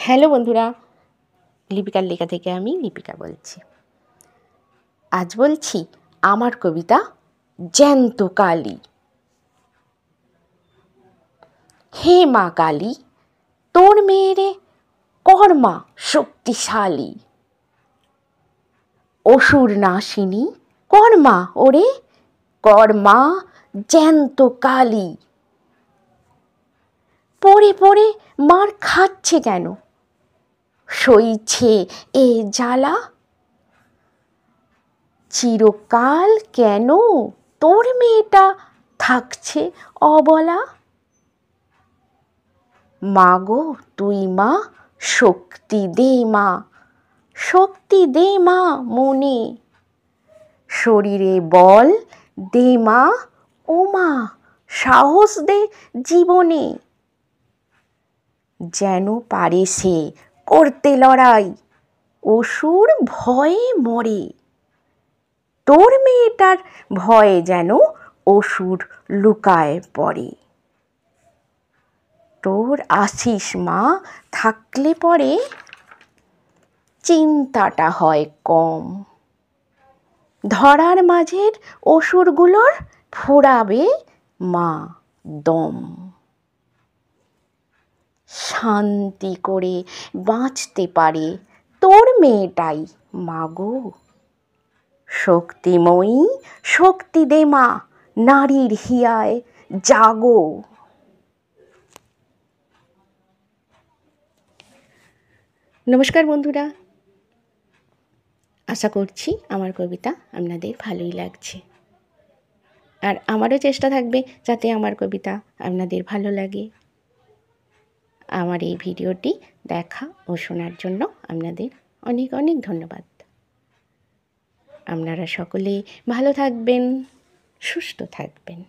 Hello বন্ধুরা, লিপিকার লেখা থেকে আমি লিপিকা বলছি। আজ বলছি আমার কবিতা জ্যান্ত কালী। হে মা কালী, তোর মেয়েরে কর্মা শক্তিশালী, অসুর নাশিনী কর্মা ওরে কর্মা জ্যান্ত কালী। পড়ে পড়ে মার খাচ্ছে কেন, সইছে এ জ্বালা? চিরকাল কেন তোর মেয়েটা থাকছে অবলা? মা গো তুই মা, শক্তি দে মা, শক্তি দে মা মনে, শরীরে বল দে মা, ও মা সাহস দে জীবনে। যেন পারে সে করতে লড়াই, অসুর ভয়ে মরে, তোর মেয়েটার ভয়ে যেন অসুর লুকায় পড়ে। তোর আশিস মা থাকলে পরে চিন্তাটা হয় কম, ধরার মাঝের অসুরগুলোর ফুরাবে মা দম। শান্তি করে বাঁচতে পারে তোর মেয়েটাই মাগো, শক্তিময়ী শক্তি দে মা, নারীর হিয়ায় জাগো। নমস্কার বন্ধুরা, আশা করছি আমার কবিতা আপনাদের ভালোই লাগছে, আর আমারও চেষ্টা থাকবে যাতে আমার কবিতা আপনাদের ভালো লাগে। আমার এই ভিডিওটি দেখা ও শোনার জন্য আপনাদের অনেক অনেক ধন্যবাদ। আপনারা সকলে ভালো থাকবেন, সুস্থ থাকবেন।